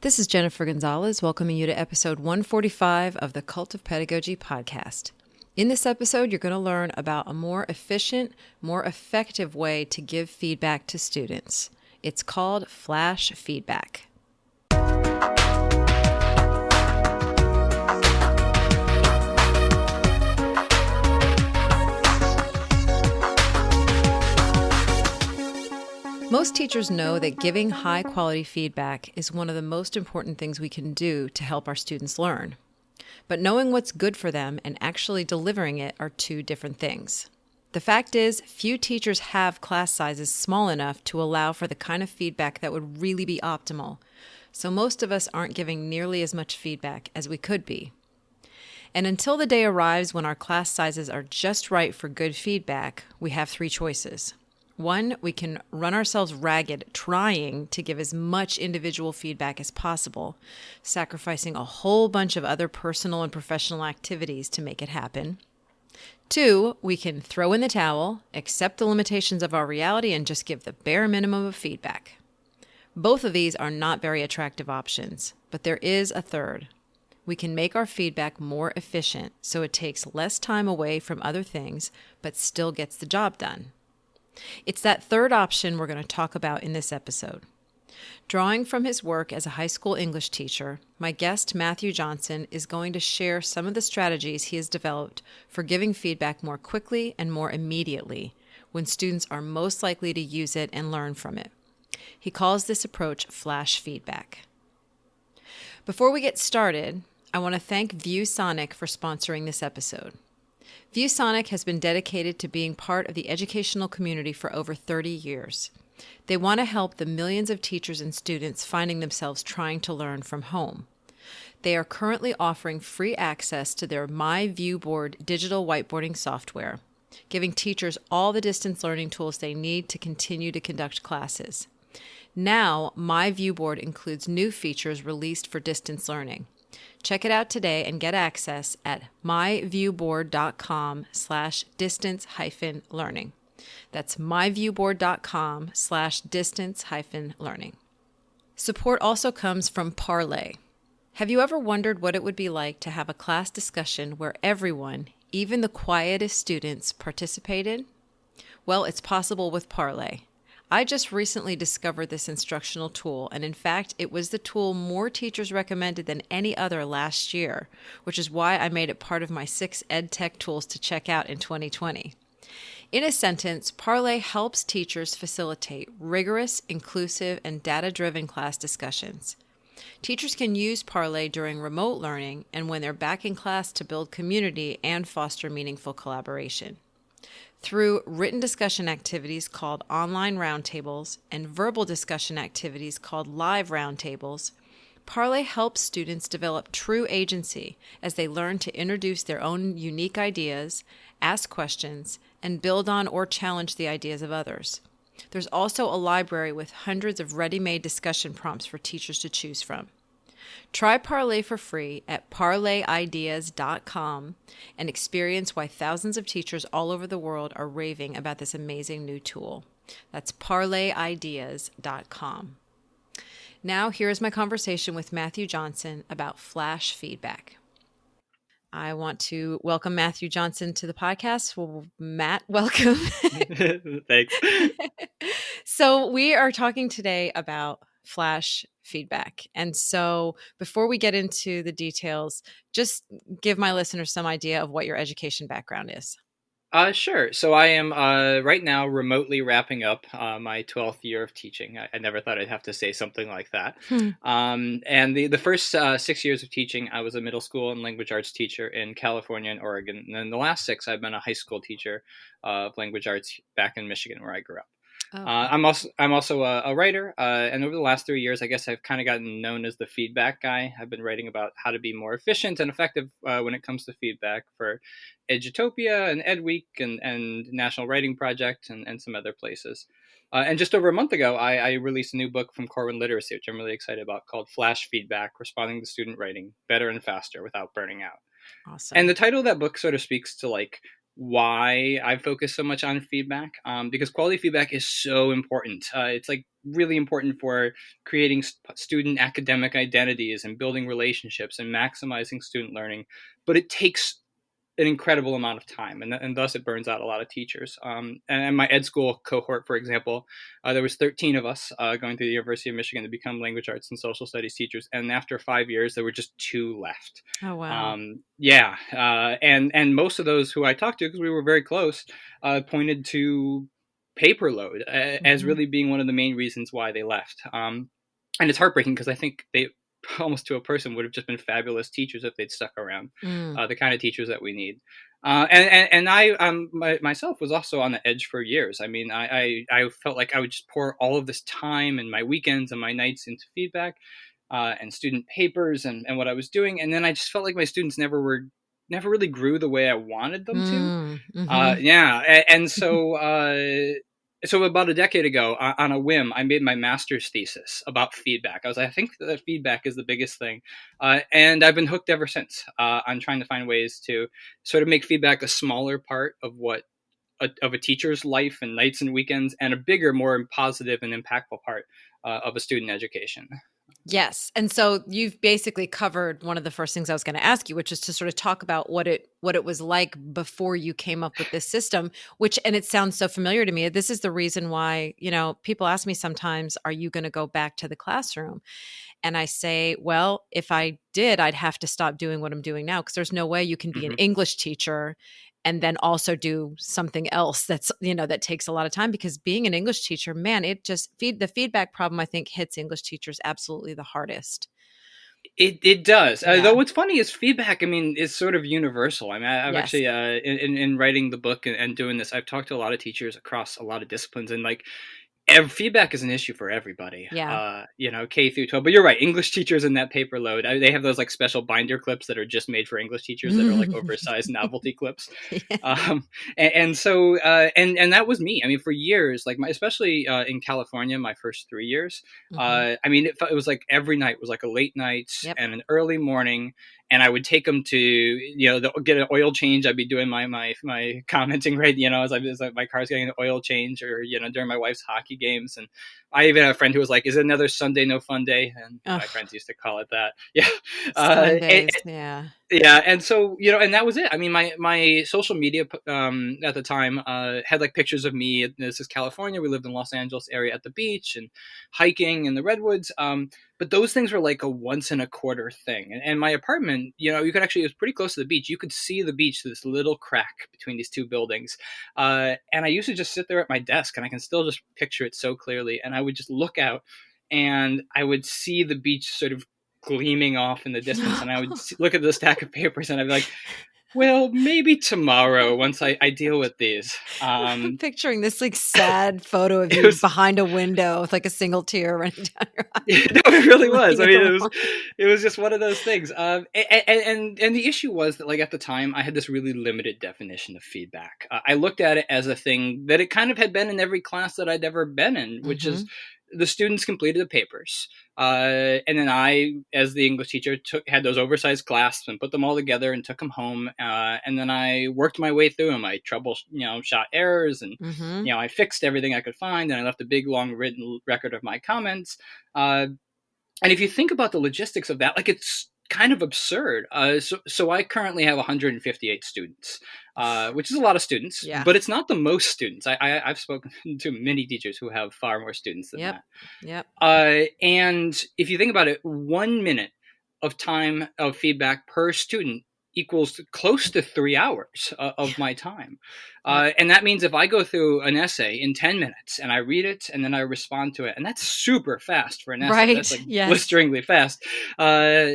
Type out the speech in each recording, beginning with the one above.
This is Jennifer Gonzalez welcoming you to episode 145 of the Cult of Pedagogy podcast. In this episode, you're going to learn about a more efficient, more effective way to give feedback to students. It's called flash feedback. Most teachers know that giving high-quality feedback is one of the most important things we can do to help our students learn. But knowing what's good for them and actually delivering it are two different things. The fact is, few teachers have class sizes small enough to allow for the kind of feedback that would really be optimal. So most of us aren't giving nearly as much feedback as we could be. And until the day arrives when our class sizes are just right for good feedback, we have three choices. One, we can run ourselves ragged trying to give as much individual feedback as possible, sacrificing a whole bunch of other personal and professional activities to make it happen. Two, we can throw in the towel, accept the limitations of our reality, and just give the bare minimum of feedback. Both of these are not very attractive options, but there is a third. We can make our feedback more efficient so it takes less time away from other things, but still gets the job done. It's that third option we're going to talk about in this episode. Drawing from his work as a high school English teacher, my guest Matthew Johnson is going to share some of the strategies he has developed for giving feedback more quickly and more immediately when students are most likely to use it and learn from it. He calls this approach flash feedback. Before we get started, I want to thank ViewSonic for sponsoring this episode. ViewSonic has been dedicated to being part of the educational community for over 30 years. They want to help the millions of teachers and students finding themselves trying to learn from home. They are currently offering free access to their MyViewBoard digital whiteboarding software, giving teachers all the distance learning tools they need to continue to conduct classes. Now, MyViewBoard includes new features released for distance learning. Check it out today and get access at myviewboard.com/distance-learning. That's myviewboard.com/distance-learning. Support also comes from Parley. Have you ever wondered what it would be like to have a class discussion where everyone, even the quietest students, participated? Well, it's possible with Parley. I just recently discovered this instructional tool, and in fact, it was the tool more teachers recommended than any other last year, which is why I made it part of my 6 EdTech tools to check out in 2020. In a sentence, Parley helps teachers facilitate rigorous, inclusive, and data-driven class discussions. Teachers can use Parley during remote learning and when they're back in class to build community and foster meaningful collaboration. Through written discussion activities called online roundtables and verbal discussion activities called live roundtables, Parley helps students develop true agency as they learn to introduce their own unique ideas, ask questions, and build on or challenge the ideas of others. There's also a library with hundreds of ready-made discussion prompts for teachers to choose from. Try Parley for free at parleyideas.com and experience why thousands of teachers all over the world are raving about this amazing new tool. That's parleyideas.com. Now, here is my conversation with Matthew Johnson about flash feedback. I want to welcome Matthew Johnson to the podcast. Well, Matt, welcome. Thanks. So we are talking today about flash feedback. And so before we get into the details, just give my listeners some idea of what your education background is. Sure. So I am right now remotely wrapping up my 12th year of teaching. I never thought I'd have to say something like that. And the first 6 years of teaching, I was a middle school and language arts teacher in California and Oregon. And then the last 6, I've been a high school teacher of language arts back in Michigan, where I grew up. Oh. I'm also a writer, and over the last 3 years, I guess I've kind of gotten known as the feedback guy. I've been writing about how to be more efficient and effective when it comes to feedback for Edutopia and EdWeek and National Writing Project and some other places. And just over a month ago, I released a new book from Corwin Literacy, which I'm really excited about, called Flash Feedback: Responding to Student Writing Better and Faster Without Burning Out. Awesome. And the title of that book sort of speaks to like why I focus so much on feedback, because quality feedback is so important. It's like really important for creating student academic identities and building relationships and maximizing student learning. But it takes an incredible amount of time, and thus it burns out a lot of teachers. And my ed school cohort, for example, there was 13 of us going through the University of Michigan to become language arts and social studies teachers, and after 5 years, there were just 2 left. Oh, wow. Yeah, and most of those who I talked to, because we were very close, pointed to paper load as Hmm. really being one of the main reasons why they left. And it's heartbreaking because I think they almost to a person would have just been fabulous teachers if they'd stuck around, Mm. the kind of teachers that we need. And I myself was also on the edge for years. I mean, I felt like I would just pour all of this time and my weekends and my nights into feedback, and student papers and what I was doing, and then I just felt like my students never really grew the way I wanted them to. Mm. Hmm. Yeah, and so about a decade ago, on a whim, I made my master's thesis about feedback. I was like, I think that feedback is the biggest thing, and I've been hooked ever since on trying to find ways to sort of make feedback a smaller part of of a teacher's life and nights and weekends, and a bigger, more positive and impactful part of a student education. Yes. And so you've basically covered one of the first things I was going to ask you, which is to sort of talk about what it was like before you came up with this system, which and it sounds so familiar to me. This is the reason why, people ask me sometimes, are you going to go back to the classroom? And I say, well, if I did, I'd have to stop doing what I'm doing now because there's no way you can be an Hmm. English teacher and then also do something else that takes a lot of time because being an English teacher, man, it just the feedback problem I think hits English teachers absolutely the hardest. It does. Yeah. Though what's funny is feedback. I mean, is sort of universal. I mean, I've Yes. actually in writing the book and doing this, I've talked to a lot of teachers across a lot of disciplines, and like feedback is an issue for everybody, Yeah. K through 12. But you're right, English teachers in that paper load, they have those like special binder clips that are just made for English teachers that are like oversized novelty clips. Yeah. And that was me. I mean, for years, like especially in California, my first 3 years, Hmm. I mean, it was like every night was like a late night Yep. and an early morning, and I would take them to get an oil change. I'd be doing my commenting, right, as my car's getting an oil change, or during my wife's hockey games. And I even had a friend who was like, "Is it another Sunday no fun day?" And my Ugh, friends used to call it that. Yeah. And, Sundays. Yeah. yeah, and so and that was it. I mean, my social media at the time had like pictures of me. This is California. We lived in Los Angeles area at the beach and hiking in the redwoods. But those things were like a once in a quarter thing. And my apartment, you could actually, it was pretty close to the beach. You could see the beach through this little crack between these 2 buildings. And I used to just sit there at my desk, and I can still just picture it so clearly. And I would just look out, and I would see the beach sort of gleaming off in the distance, and I would look at the stack of papers, and I'd be like, well, maybe tomorrow once I deal with these. I'm picturing this like sad photo of It you was behind a window with like a single tear running down your eye, no, it really was. looking I at mean, the it was wall. it was just one of those things. And the issue was that, like, at the time, I had this really limited definition of feedback. I looked at it as a thing that it kind of had been in every class that I'd ever been in, which is Hmm. the students completed the papers, and then I, as the English teacher, had those oversized clasps and put them all together and took them home, and then I worked my way through them. I shot errors, and Hmm. I fixed everything I could find, and I left a big long written record of my comments. Uh, and if you think about the logistics of that, like, it's kind of absurd. So I currently have 158 students, which is a lot of students, Yeah. but it's not the most students. I've spoken to many teachers who have far more students than Yep. that. Yep. And if you think about it, 1 minute of time of feedback per student equals close to 3 hours of my time. Yep. And that means if I go through an essay in 10 minutes and I read it and then I respond to it, and that's super fast for an essay, that's Right. like Yes. blisteringly fast. Uh,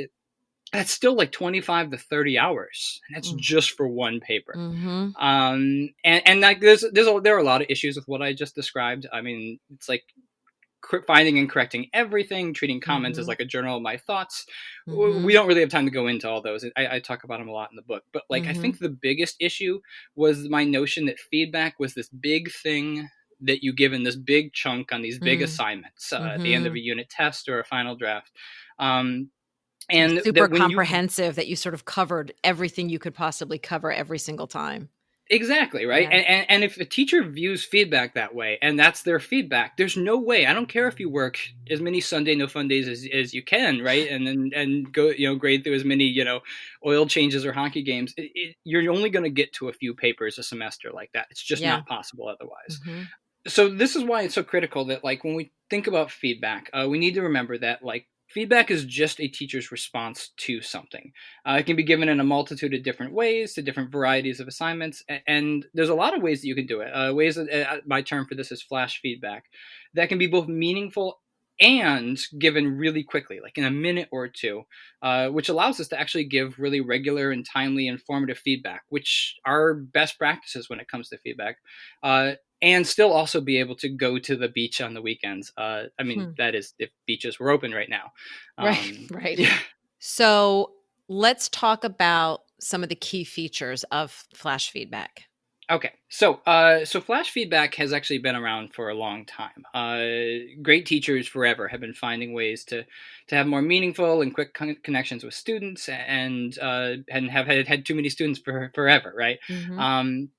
that's still like 25 to 30 hours. And that's just for one paper. Mm-hmm. And like there are a lot of issues with what I just described. I mean, it's like finding and correcting everything, treating comments as Mm-hmm. like a journal of my thoughts. We Mm-hmm. don't really have time to go into all those. I talk about them a lot in the book, but like I Mm-hmm. think the biggest issue was my notion that feedback was this big thing that you give in this big chunk on these big assignments at the end of Mm-hmm. a unit test or a final draft. Um, and Super that when you comprehensive that you sort of covered everything you could possibly cover every single time. Exactly, right? Yeah. And if a teacher views feedback that way, and that's their feedback, there's no way. I don't care if you work as many Sunday no fun days as you can, right? And then and go grade through as many oil changes or hockey games. You're only going to get to a few papers a semester like that. It's just Yeah. not possible otherwise. Hmm. So this is why it's so critical that like when we think about feedback, we need to remember that like feedback is just a teacher's response to something. It can be given in a multitude of different ways to different varieties of assignments, and there's a lot of ways that you can do it. Ways that my term for this is flash feedback, that can be both meaningful and given really quickly, like in a minute or two, which allows us to actually give really regular and timely, informative feedback, which are best practices when it comes to feedback. And still also be able to go to the beach on the weekends. I mean, that is if beaches were open right now. Right. Right. Yeah. So let's talk about some of the key features of flash feedback. Okay, so so flash feedback has actually been around for a long time. Great teachers forever have been finding ways to have more meaningful and quick connections with students, and have had too many students for forever, right? Hmm. Um,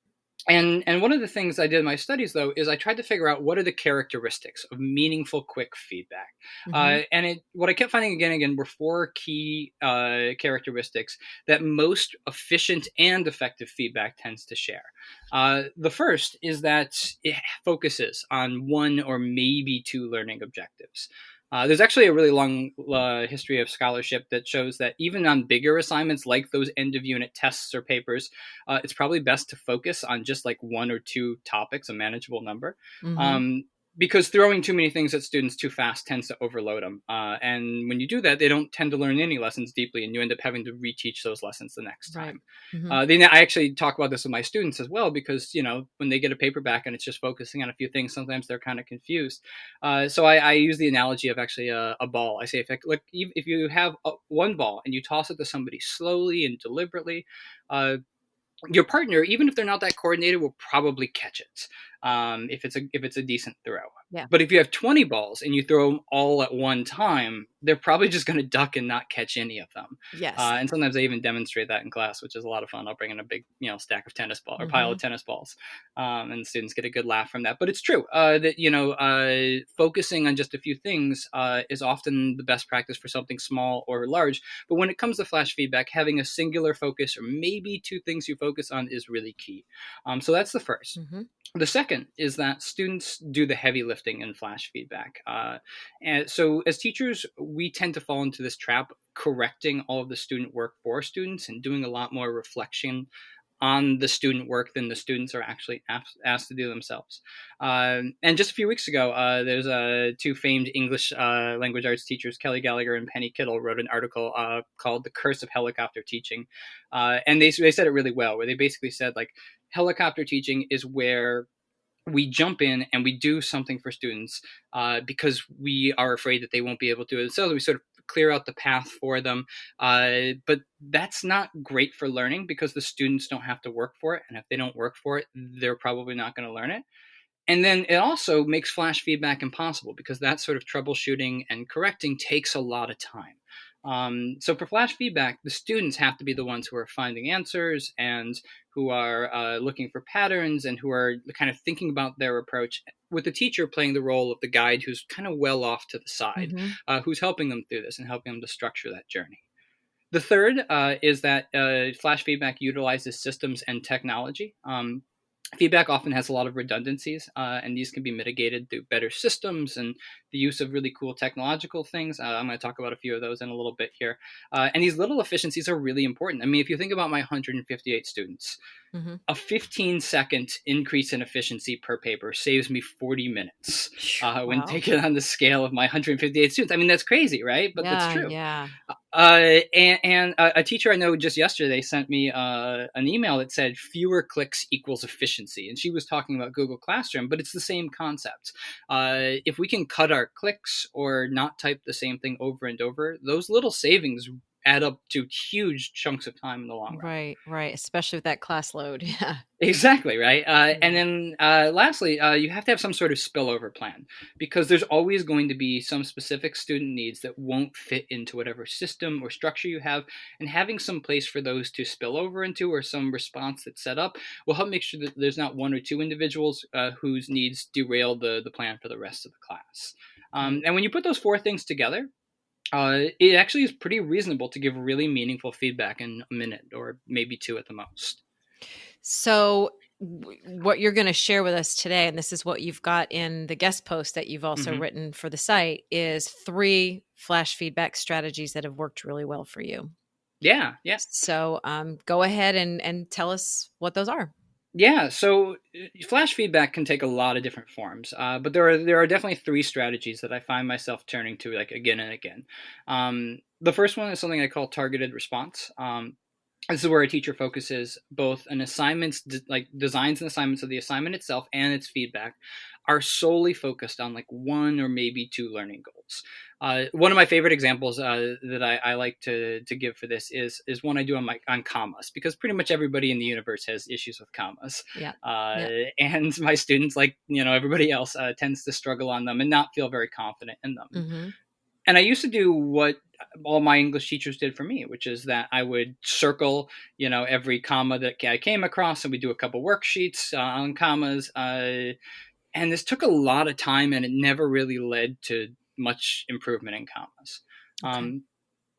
and one of the things I did in my studies, though, is I tried to figure out what are the characteristics of meaningful, quick feedback. Hmm. What I kept finding again and again were four key characteristics that most efficient and effective feedback tends to share. The first is that it focuses on one or maybe two learning objectives. There's actually a really long history of scholarship that shows that even on bigger assignments like those end of unit tests or papers, it's probably best to focus on just like one or two topics, a manageable number. Hmm. Um, because throwing too many things at students too fast tends to overload them. And when you do that, they don't tend to learn any lessons deeply, and you end up having to reteach those lessons the next Right. time. Hmm. I actually talk about this with my students as well, because when they get a paperback and it's just focusing on a few things, sometimes they're kind of confused. So I use the analogy of actually a ball. I say, if you have one ball and you toss it to somebody slowly and deliberately, your partner, even if they're not that coordinated, will probably catch it if it's a decent throw. Yeah. But if you have 20 balls and you throw them all at one time, they're probably just going to duck and not catch any of them. Yes. And sometimes I even demonstrate that in class, which is a lot of fun. I'll bring in a big stack of tennis ball or pile of tennis balls, and students get a good laugh from that. But it's true that focusing on just a few things is often the best practice for something small or large. But when it comes to flash feedback, having a singular focus or maybe two things you focus on is really key. So that's the first. Hmm. The second is that students do the heavy lifting in flash feedback. And so as teachers, we tend to fall into this trap, correcting all of the student work for students and doing a lot more reflection on the student work than the students are actually asked to do themselves. And just a few weeks ago, there's two famed English language arts teachers, Kelly Gallagher and Penny Kittle, wrote an article called "The Curse of Helicopter Teaching," and they said it really well, where they basically said like helicopter teaching is where we jump in and we do something for students because we are afraid that they won't be able to do it themselves. We sort of clear out the path for them. But that's not great for learning because the students don't have to work for it. And if they don't work for it, they're probably not going to learn it. And then it also makes flash feedback impossible because that sort of troubleshooting and correcting takes a lot of time. So for flash feedback, the students have to be the ones who are finding answers and who are looking for patterns and who are kind of thinking about their approach, with the teacher playing the role of the guide who's kind of well off to the side, who's helping them through this and helping them to structure that journey. The third is that flash feedback utilizes systems and technology. Feedback often has a lot of redundancies, and these can be mitigated through better systems and the use of really cool technological things. I'm going to talk about a few of those in a little bit here. And these little efficiencies are really important. I mean, if you think about my 158 students, a 15-second increase in efficiency per paper saves me 40 minutes when taken on the scale of my 158 students. I mean, that's crazy, right? But that's true. Yeah. And a teacher I know just yesterday sent me an email that said fewer clicks equals efficiency. And she was talking about Google Classroom, but it's the same concept. If we can cut our clicks or not type the same thing over and over, those little savings add up to huge chunks of time in the long run. Right, right. Especially with that class load. Yeah. Exactly, right? And Yeah. then lastly, you have to have some sort of spillover plan, because there's always going to be some specific student needs that won't fit into whatever system or structure you have. And having some place for those to spill over into, or some response that's set up, will help make sure that there's not one or two individuals whose needs derail the plan for the rest of the class. Right. And when you put those four things together, it actually is pretty reasonable to give really meaningful feedback in a minute or maybe two at the most. So, what you're going to share with us today, and this is what you've got in the guest post that you've also Hmm. written for the site, is 3 flash feedback strategies that have worked really well for you. Yeah, yeah. So, go ahead and tell us what those are. Yeah, so flash feedback can take a lot of different forms, but there are definitely three strategies that I find myself turning to like again and again. The first one is something I call targeted response. This is where a teacher focuses both an assignment's like designs and assignments of the assignment itself and its feedback are solely focused on like one or maybe two learning goals. One of my favorite examples that I like to give for this is one I do on commas, because pretty much everybody in the universe has issues with commas, Yeah. and my students, like everybody else, tends to struggle on them and not feel very confident in them. Mm-hmm. And I used to do what all my English teachers did for me, which is that I would circle, every comma that I came across, and we do a couple worksheets on commas. And this took a lot of time, and it never really led to much improvement in commas. Okay.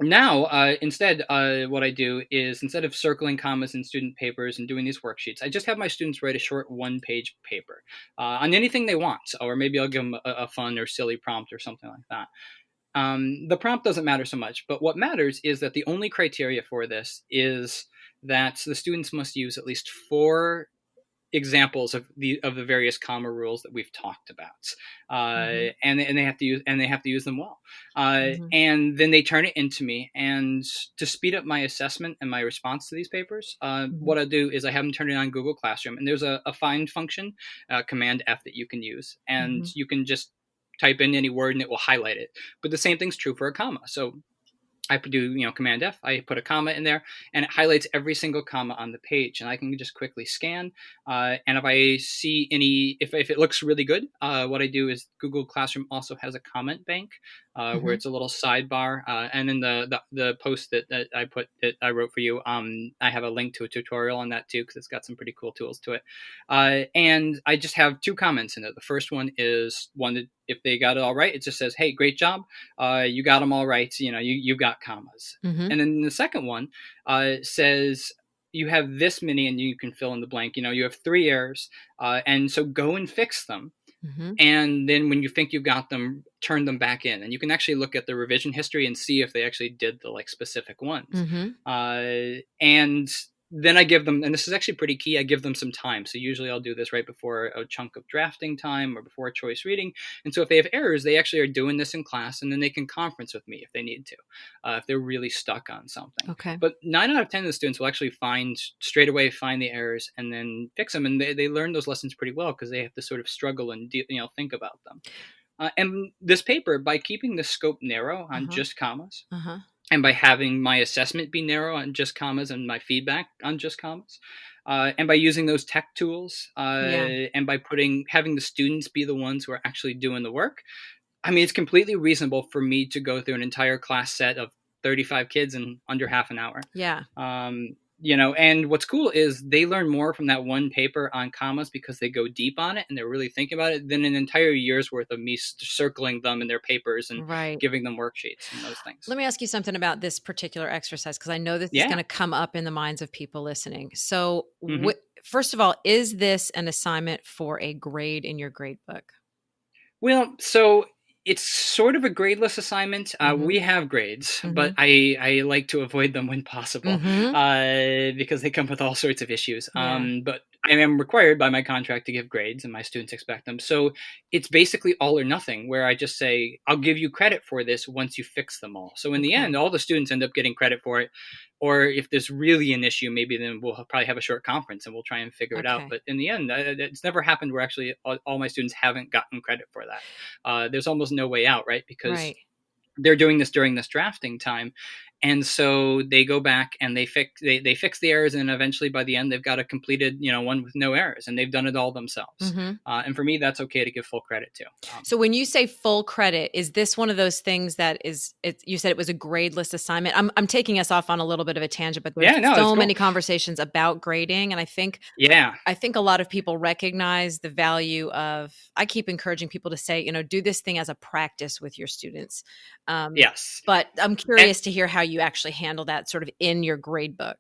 Now, instead, what I do is, instead of circling commas in student papers and doing these worksheets, I just have my students write a short one-page paper on anything they want. Or maybe I'll give them a fun or silly prompt or something like that. The prompt doesn't matter so much, but what matters is that the only criteria for this is that the students must use at least 4 examples of the various comma rules that we've talked about, Mm-hmm. and they have to use them well, Mm-hmm. and then they turn it into me. And to speed up my assessment and my response to these papers, Mm-hmm. what I do is I have them turn it on Google Classroom, and there's a find function, Command F, that you can use, and Mm-hmm. you can just type in any word and it will highlight it. But the same thing's true for a comma. So I do, Command F, I put a comma in there, and it highlights every single comma on the page, and I can just quickly scan. And if I see if it looks really good, what I do is Google Classroom also has a comment bank, where Mm-hmm. it's a little sidebar. And in the post that I wrote for you, I have a link to a tutorial on that too, because it's got some pretty cool tools to it. And I just have 2 comments in it. The first one is one that, if they got it all right, it just says, "Hey, great job. You got them all right. You got commas." Mm-hmm. And then the second one says, "You have this many," and you can fill in the blank. You have 3 errors, and so go and fix them. Mm-hmm. And then when you think you've got them, turn them back in, and you can actually look at the revision history and see if they actually did the specific ones. Mm-hmm. And then I give them, and this is actually pretty key, I give them some time. So usually I'll do this right before a chunk of drafting time or before choice reading. And so if they have errors, they actually are doing this in class, and then they can conference with me if they need to, if they're really stuck on something. Okay. But 9 out of 10 of the students will actually find the errors and then fix them. And they learn those lessons pretty well, because they have to sort of struggle and think about them. And this paper, by keeping the scope narrow on just commas, Uh-huh. and by having my assessment be narrow on just commas and my feedback on just commas, and by using those tech tools, Yeah. and by having the students be the ones who are actually doing the work, I mean, it's completely reasonable for me to go through an entire class set of 35 kids in under half an hour. Yeah. And what's cool is they learn more from that one paper on commas, because they go deep on it and they're really thinking about it, than an entire year's worth of me circling them in their papers and Right. giving them worksheets and those things. Let me ask you something about this particular exercise, because I know this is Yeah. going to come up in the minds of people listening. So, Mhm. first of all, is this an assignment for a grade in your grade book? Well, so it's sort of a gradeless assignment. Mhm. We have grades, Mhm. but I like to avoid them when possible, Mhm. because they come with all sorts of issues. Yeah. But I am required by my contract to give grades, and my students expect them. So it's basically all or nothing, where I just say, "I'll give you credit for this once you fix them all." So in the Okay. end, all the students end up getting credit for it. Or if there's really an issue, maybe then we'll probably have a short conference and we'll try and figure it out. Okay. But in the end, it's never happened where actually all my students haven't gotten credit for that. There's almost no way out, right? Because Right. they're doing this during this drafting time. And so they go back and they fix the errors, and eventually by the end they've got a completed, one with no errors, and they've done it all themselves. And for me, that's okay to give full credit to. So when you say full credit, is this one of those things that you said it was a gradeless assignment? I'm taking us off on a little bit of a tangent, but there's Yeah, no, so cool. many conversations about grading. And I think a lot of people recognize the value of, I keep encouraging people to say, do this thing as a practice with your students. Yes. But I'm curious to hear how you actually handle that sort of in your grade book.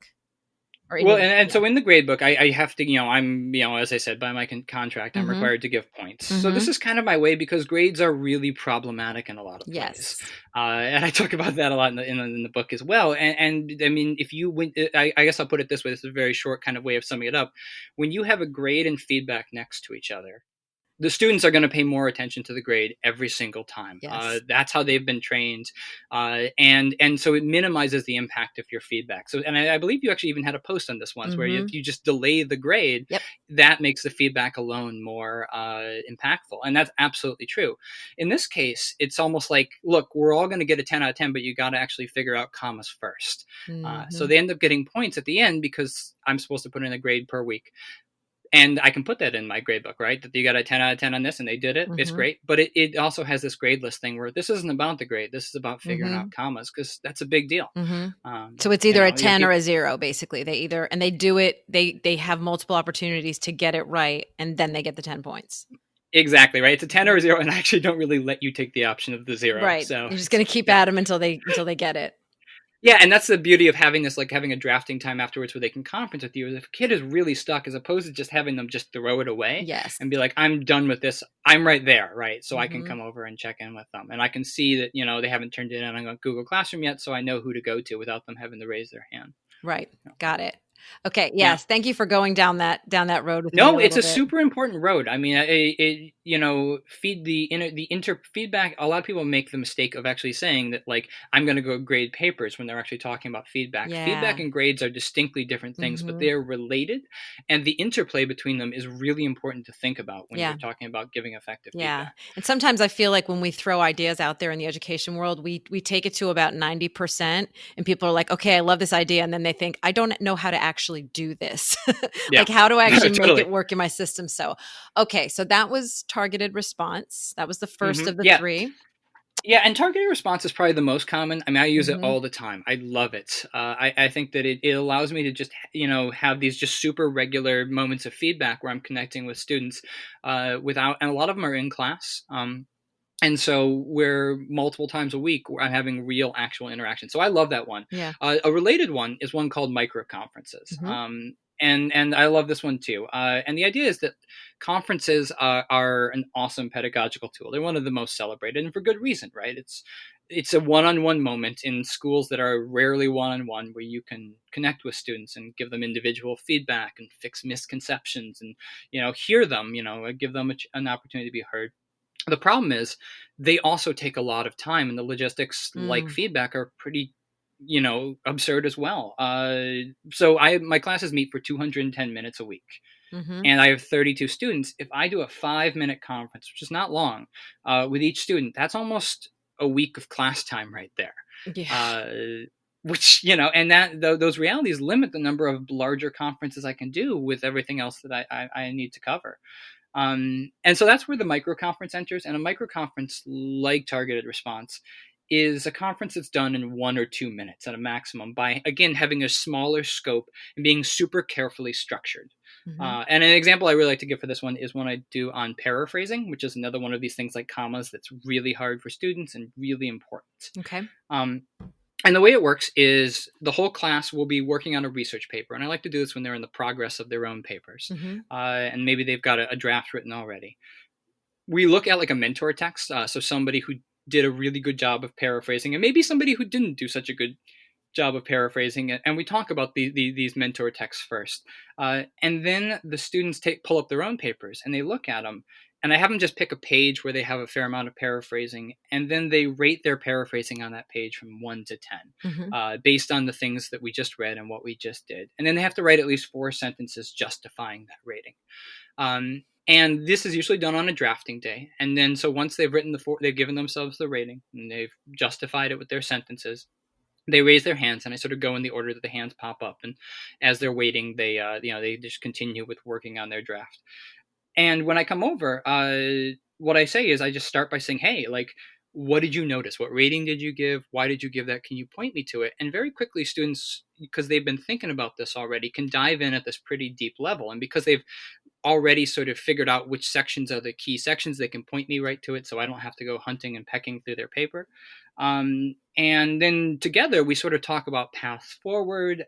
So in the grade book, I have to, I'm, as I said, by my contract, I'm required to give points. So this is kind of my way, because grades are really problematic in a lot of ways. And I talk about that a lot in the book as well. And I mean, I guess I'll put it this way. This is a very short kind of way of summing it up. When you have a grade and feedback next to each other, the students are going to pay more attention to the grade every single time. Yes. That's how they've been trained. And so it minimizes the impact of your feedback. So, and I believe you actually even had a post on this once where you just delay the grade. Yep. That makes the feedback alone more impactful. And that's absolutely true. In this case, it's almost like, look, we're all going to get a 10 out of 10, but you got to actually figure out commas first. So they end up getting points at the end because I'm supposed to put in a grade per week. And I can put that in my grade book, right? That you got a 10 out of 10 on this and they did it. It's great. But it also has this grade list thing where this isn't about the grade. This is about figuring out commas, because that's a big deal. So it's either a 10 or a 0, basically. They do it. They have multiple opportunities to get it right, and then they get the 10 points. Exactly, right? It's a 10 or a 0, and I actually don't really let you take the option of the 0. Right. So you're just going to keep at them until they get it. Yeah, and that's the beauty of having this, like having a drafting time afterwards where they can conference with you. If a kid is really stuck, as opposed to just having them just throw it away and be like, I'm done with this. I'm right there, right? So I can come over and check in with them. And I can see that, they haven't turned it on Google Classroom yet, so I know who to go to without them having to raise their hand. Right. Got it. Okay. Yes. Thank you for going down that road with me. No, it's a super important road. I mean, feedback. A lot of people make the mistake of actually saying that, like, I'm going to go grade papers when they're actually talking about feedback. Yeah. Feedback and grades are distinctly different things, but they're related, and the interplay between them is really important to think about when you're talking about giving effective feedback. And sometimes I feel like when we throw ideas out there in the education world, we take it to about 90%, and people are like, okay, I love this idea, and then they think, I don't know how to actually do this. Like, how do I actually make it work in my system? So that was targeted response. That was the first of the 3. Yeah, and targeted response is probably the most common. I mean, I use it all the time. I love it. I think that it allows me to just, have these just super regular moments of feedback where I'm connecting with students and a lot of them are in class. And so we're multiple times a week I'm having real actual interaction. So I love that one. Yeah. A related one is one called micro conferences. And I love this one too. And the idea is that conferences are an awesome pedagogical tool. They're one of the most celebrated, and for good reason, right? It's a one-on-one moment in schools that are rarely one-on-one, where you can connect with students and give them individual feedback and fix misconceptions and, hear them, give them an opportunity to be heard. The problem is they also take a lot of time, and the logistics, like feedback, are pretty, absurd as well. So my classes meet for 210 minutes a week, and I have 32 students. If I do a 5-minute conference, which is not long, with each student, that's almost a week of class time right there. Yeah. Which, and those realities limit the number of larger conferences I can do with everything else that I need to cover. And so that's where the micro conference enters. And a micro conference, like targeted response, is a conference that's done in 1 or 2 minutes at a maximum, by, again, having a smaller scope and being super carefully structured. And an example I really like to give for this one is one I do on paraphrasing, which is another one of these things like commas that's really hard for students and really important. Okay. And the way it works is the whole class will be working on a research paper. And I like to do this when they're in the progress of their own papers. And maybe they've got a draft written already. We look at like a mentor text. So somebody who did a really good job of paraphrasing, and maybe somebody who didn't do such a good job of paraphrasing. And we talk about these mentor texts first. And then the students pull up their own papers and they look at them. And I have them just pick a page where they have a fair amount of paraphrasing, and then they rate their paraphrasing on that page from 1 to 10, based on the things that we just read and what we just did. And then they have to write at least 4 sentences justifying that rating. And this is usually done on a drafting day. And then, so once they've written they've given themselves the rating and they've justified it with their sentences, they raise their hands, and I sort of go in the order that the hands pop up. And as they're waiting, they just continue with working on their draft. And when I come over, what I say is I just start by saying, hey, like, what did you notice? What rating did you give? Why did you give that? Can you point me to it? And very quickly, students, because they've been thinking about this already, can dive in at this pretty deep level. And because they've already sort of figured out which sections are the key sections, they can point me right to it, so I don't have to go hunting and pecking through their paper. And then together we sort of talk about paths forward,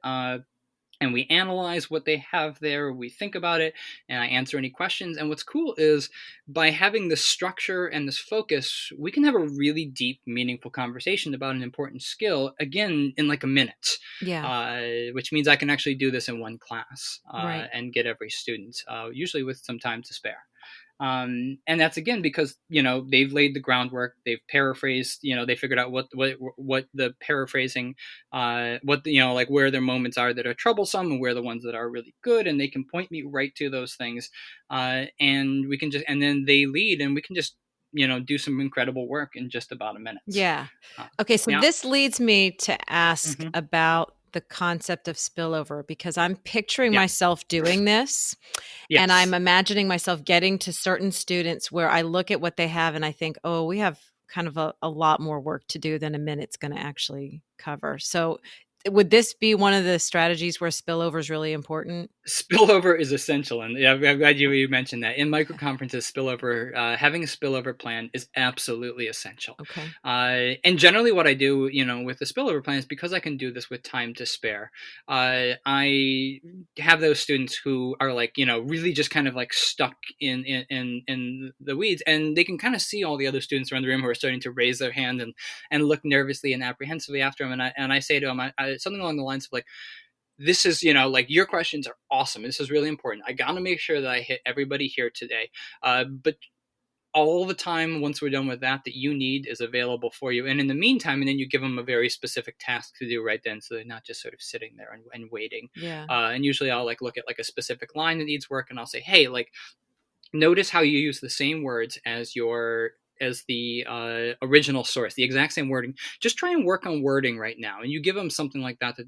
and we analyze what they have there, we think about it, and I answer any questions. And what's cool is by having this structure and this focus, we can have a really deep, meaningful conversation about an important skill, again, in like a minute. Yeah. Which means I can actually do this in one class, Right. and get every student, usually with some time to spare. And that's again because they've laid the groundwork, they've paraphrased, they figured out what the paraphrasing, like where their moments are that are troublesome and where the ones that are really good, and they can point me right to those things, and we can just, and then they lead, and we can just do some incredible work in just about a minute. Yeah. Okay, so yeah. this leads me to ask Mhm. about the concept of spillover, because I'm picturing Yeah. myself doing this. Yes. And I'm imagining myself getting to certain students where I look at what they have and I think, oh, we have kind of a lot more work to do than a minute's going to actually cover. So would this be one of the strategies where spillover is really important? Spillover is essential, and yeah, I'm glad you mentioned that. In micro conferences, spillover, having a spillover plan is absolutely essential. Okay. And generally, what I do, with the spillover plan is because I can do this with time to spare. I have those students who are like, really just kind of like stuck in the weeds, and they can kind of see all the other students around the room who are starting to raise their hand and look nervously and apprehensively after them. And I say to them, something along the lines of like, this is, like, your questions are awesome. This is really important. I got to make sure that I hit everybody here today. But all the time, once we're done with that you need is available for you. And in the meantime, and then you give them a very specific task to do right then, so they're not just sort of sitting there and waiting. Yeah. And usually I'll like look at like a specific line that needs work, and I'll say, hey, like, notice how you use the same words as the original source, the exact same wording. Just try and work on wording right now, and you give them something like that's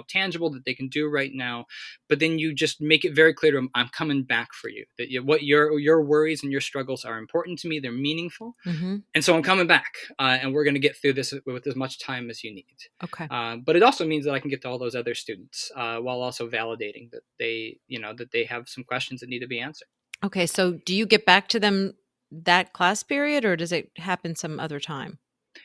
tangible that they can do right now. But then you just make it very clear to them, I'm coming back for you. That what your worries and your struggles are important to me. They're meaningful, and so I'm coming back, and we're going to get through this with as much time as you need. Okay. But it also means that I can get to all those other students, while also validating that they have some questions that need to be answered. Okay. So do you get back to them that class period, or does it happen some other time?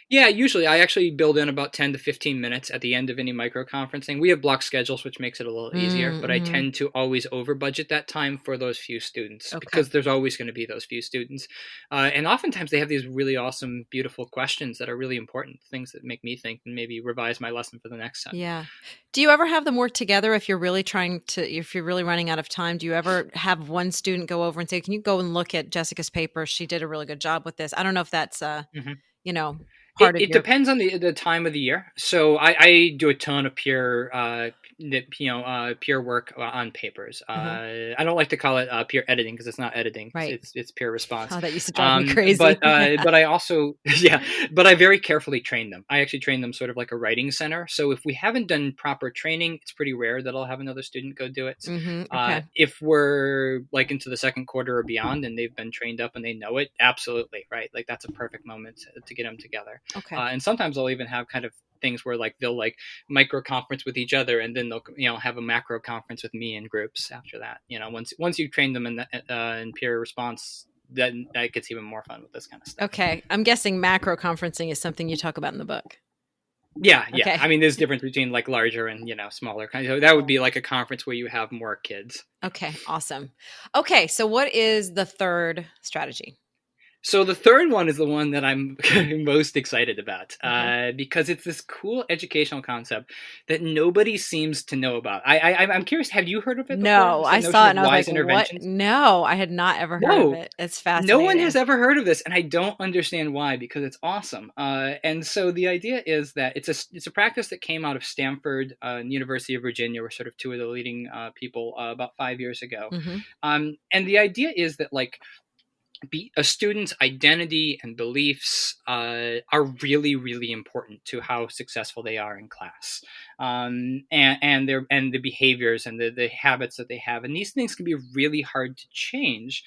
Yeah, usually I actually build in about 10 to 15 minutes at the end of any micro conferencing. We have block schedules, which makes it a little easier, but I tend to always over budget that time for those few students, because there's always going to be those few students. And oftentimes they have these really awesome, beautiful questions that are really important, things that make me think and maybe revise my lesson for the next time. Yeah. Do you ever have them work together if you're really running out of time? Do you ever have one student go over and say, can you go and look at Jessica's paper? She did a really good job with this. I don't know if that's, It depends on the time of the year. So I do a ton of peer work on papers. I don't like to call it peer editing, because it's not editing. Right. It's peer response. Oh, that used to drive me crazy. But I also but I very carefully train them. I actually train them sort of like a writing center. So if we haven't done proper training, it's pretty rare that I'll have another student go do it. Okay. If we're like into the second quarter or beyond and they've been trained up and they know it, absolutely, right? Like that's a perfect moment to get them together. Okay. And sometimes I'll even have kind of things where like they'll like micro conference with each other, and then they'll have a macro conference with me in groups after that. Once you train them in peer response, then that gets even more fun with this kind of stuff. Okay. I'm guessing macro conferencing is something you talk about in the book. Yeah. Okay. I mean, there's a difference between like larger and smaller kinds. So that would be like a conference where you have more kids. Okay. Awesome. Okay. So what is the third strategy? So the third one is the one that I'm most excited about, because it's this cool educational concept that nobody seems to know about. I'm curious, have you heard of it before? No, I saw it and I was like, what? No, I had not ever heard of it. It's fascinating. No one has ever heard of this, and I don't understand why, because it's awesome. And so the idea is that it's a practice that came out of Stanford and University of Virginia, were sort of two of the leading people about 5 years ago. And the idea is that like a student's identity and beliefs are really, really important to how successful they are in class, and the behaviors and the habits that they have. And these things can be really hard to change,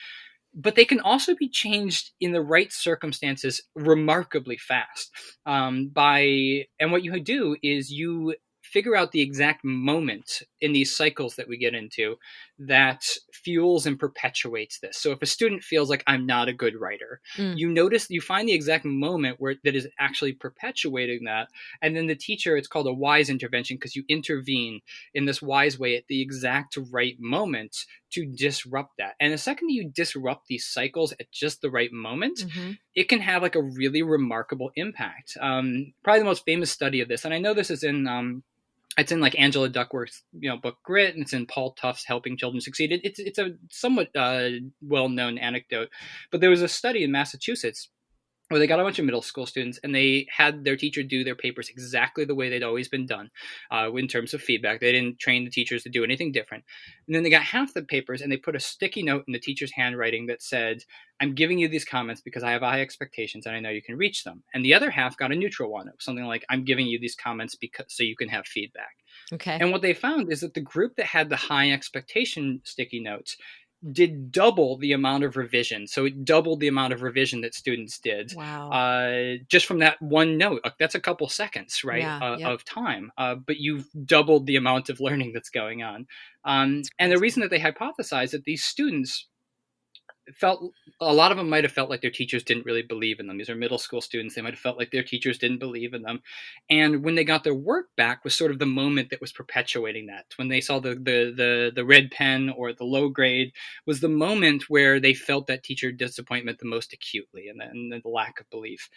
but they can also be changed in the right circumstances remarkably fast. And what you do is you figure out the exact moment in these cycles that we get into that fuels and perpetuates this. So if a student feels like I'm not a good writer, you find the exact moment where that is actually perpetuating that. And then the teacher, it's called a wise intervention, because you intervene in this wise way at the exact right moment to disrupt that. And the second you disrupt these cycles at just the right moment, it can have like a really remarkable impact. Probably the most famous study of this, and I know this is in it's in like Angela Duckworth's book Grit, and it's in Paul Tufts' Helping Children Succeed. It's a somewhat well-known anecdote, but there was a study in Massachusetts where they got a bunch of middle school students and they had their teacher do their papers exactly the way they'd always been done in terms of feedback. They didn't train the teachers to do anything different. And then they got half the papers and they put a sticky note in the teacher's handwriting that said, I'm giving you these comments because I have high expectations and I know you can reach them. And the other half got a neutral one, something like, I'm giving you these comments because so you can have feedback. Okay. And what they found is that the group that had the high expectation sticky notes did double the amount of revision. So it doubled the amount of revision that students did. Wow. Just from that one note. That's a couple seconds, right, of time. But you've doubled the amount of learning that's going on. And the reason that they hypothesized that these students felt, a lot of them might have felt like their teachers didn't really believe in them. These are middle school students. They might have felt like their teachers didn't believe in them. And when they got their work back was sort of the moment that was perpetuating that. When they saw the red pen or the low grade was the moment where they felt that teacher disappointment the most acutely, and the lack of belief.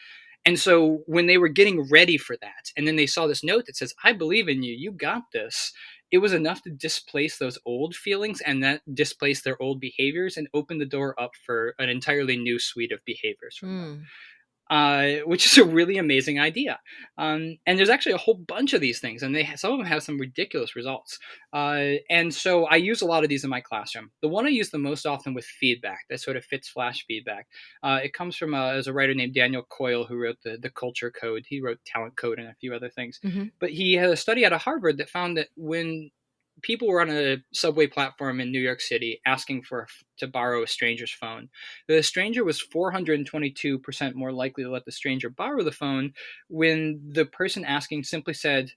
And so when they were getting ready for that, and then they saw this note that says, I believe in you, you got this, it was enough to displace those old feelings and that displace their old behaviors and open the door up for an entirely new suite of behaviors from them. Which is a really amazing idea. And there's actually a whole bunch of these things, and some of them have some ridiculous results. And so I use a lot of these in my classroom. The one I use the most often with feedback, that sort of fits flash feedback, it comes from there's a writer named Daniel Coyle who wrote the Culture Code. He wrote Talent Code and a few other things. But he had a study out of Harvard that found that when people were on a subway platform in New York City asking to borrow a stranger's phone, the stranger was 422% more likely to let the stranger borrow the phone when the person asking simply said,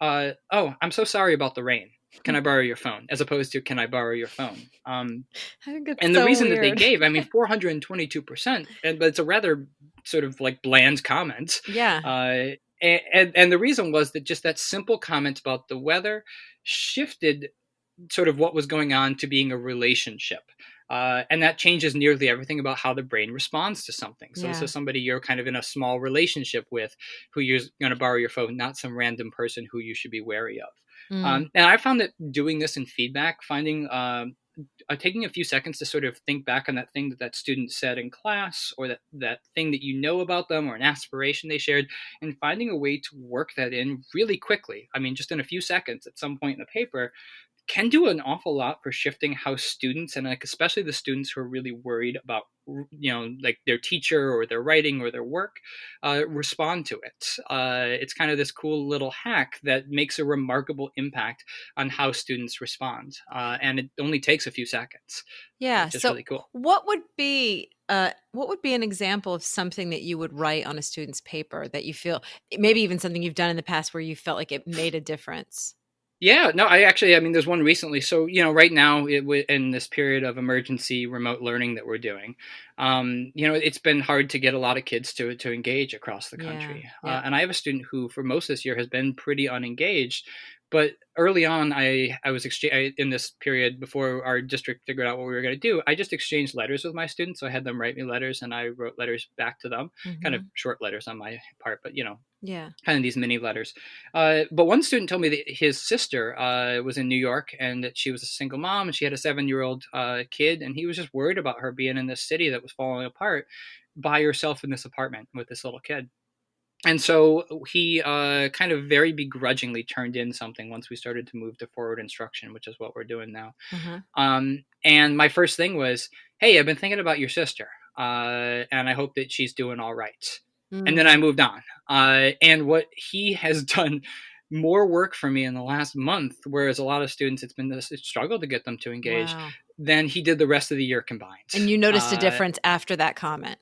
oh, I'm so sorry about the rain. Can I borrow your phone? As opposed to, can I borrow your phone? And the reason that they gave, 422%, but it's a rather sort of like bland comment. Yeah. And the reason was that just that simple comment about the weather shifted sort of what was going on to being a relationship. And that changes nearly everything about how the brain responds to something. So this is somebody you're kind of in a small relationship with who you're going to borrow your phone, not some random person who you should be wary of. And I found that doing this in feedback, taking a few seconds to sort of think back on that thing that student said in class, or that thing that you know about them, or an aspiration they shared, and finding a way to work that in really quickly. Just in a few seconds at some point in the paper, can do an awful lot for shifting how students, and like especially the students who are really worried about like their teacher or their writing or their work, respond to it. It's kind of this cool little hack that makes a remarkable impact on how students respond, and it only takes a few seconds. Yeah, which is so really cool. What would be an example of something that you would write on a student's paper that you feel, maybe even something you've done in the past where you felt like it made a difference? Yeah, no, there's one recently. So, right now in this period of emergency remote learning that we're doing, it's been hard to get a lot of kids to engage across the country. And I have a student who for most this year has been pretty unengaged. But early on, I was in this period before our district figured out what we were going to do. I just exchanged letters with my students. So I had them write me letters, and I wrote letters back to them, kind of short letters on my part, but kind of these mini letters. But one student told me that his sister was in New York, and that she was a single mom, and she had a 7-year-old kid, and he was just worried about her being in this city that was falling apart by herself in this apartment with this little kid. And so he kind of very begrudgingly turned in something once we started to move to forward instruction, which is what we're doing now. And my first thing was, hey, I've been thinking about your sister. and I hope that she's doing all right. And then I moved on. And what he has done more work for me in the last month, whereas a lot of students, it's been this struggle to get them to engage, than he did the rest of the year combined. And you noticed a difference after that comment?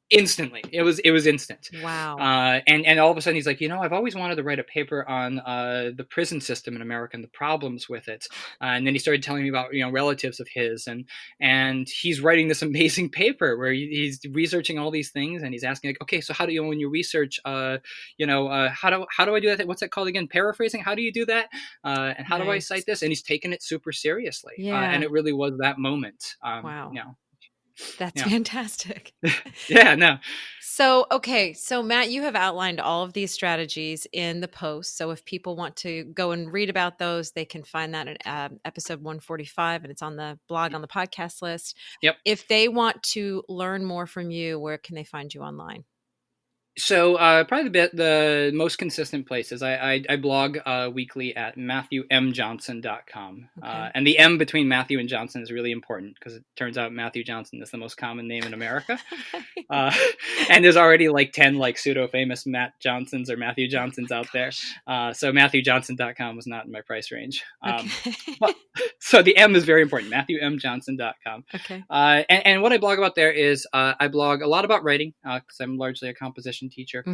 Instantly. It was instant. Wow. And all of a sudden he's like, I've always wanted to write a paper on the prison system in America and the problems with it. And then he started telling me about, relatives of his, and he's writing this amazing paper where he's researching all these things, and he's asking like, okay, so how do you, when you research, how do I do that? What's that called again? Paraphrasing. How do you do that? And how do I cite this? And he's taken it super seriously. And it really was that moment. Wow. That's fantastic. So, okay. So Matt, you have outlined all of these strategies in the post. So if people want to go and read about those, they can find that at episode 145, and it's on the blog on the podcast list. Yep. If they want to learn more from you, where can they find you online? So probably the most consistent places. I blog weekly at MatthewMJohnson.com. Okay. And the M between Matthew and Johnson is really important because it turns out Matthew Johnson is the most common name in America. And there's already like 10 like pseudo-famous Matt Johnsons or Matthew Johnsons out there. So MatthewJohnson.com was not in my price range. So the M is very important, MatthewMJohnson.com. Okay. And what I blog about there is I blog a lot about writing because I'm largely a composition teacher.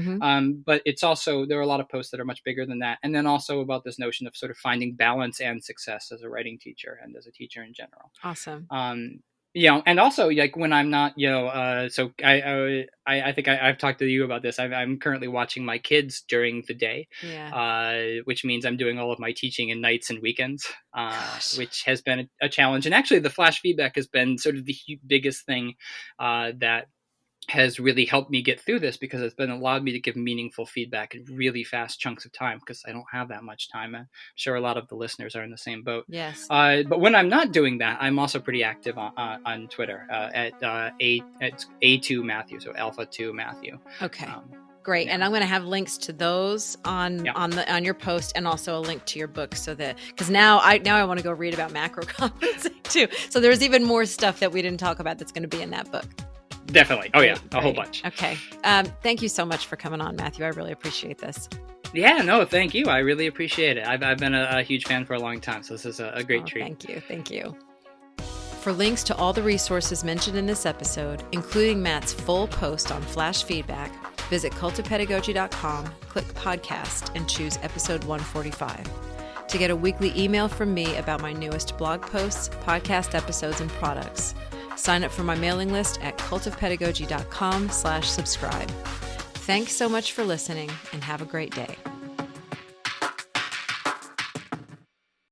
But it's also, there are a lot of posts that are much bigger than that. And then also about this notion of sort of finding balance and success as a writing teacher and as a teacher in general. Awesome. And also like when I'm not, so I think I've talked to you about this. I'm currently watching my kids during the day, which means I'm doing all of my teaching in nights and weekends, which has been a challenge. And actually the flash feedback has been sort of the biggest thing that has really helped me get through this, because it's been allowed me to give meaningful feedback in really fast chunks of time, because I don't have that much time. I'm sure a lot of the listeners are in the same boat. Yes. But when I'm not doing that, I'm also pretty active on Twitter at A2 Matthew, so Alpha 2 Matthew. Okay. Great. And I'm going to have links to those on your post, and also a link to your book, so that, because now I want to go read about macro compensing too. So there's even more stuff that we didn't talk about that's going to be in that book. Definitely. Oh yeah. A whole bunch. Okay. Thank you so much for coming on, Matthew. I really appreciate this. Yeah, no, thank you. I really appreciate it. I've been a huge fan for a long time, so this is a great treat. Thank you. For links to all the resources mentioned in this episode, including Matt's full post on flash feedback, visit cultofpedagogy.com, click podcast, and choose episode 145. To get a weekly email from me about my newest blog posts, podcast episodes, and products, sign up for my mailing list at cultofpedagogy.com/subscribe. Thanks so much for listening, and have a great day.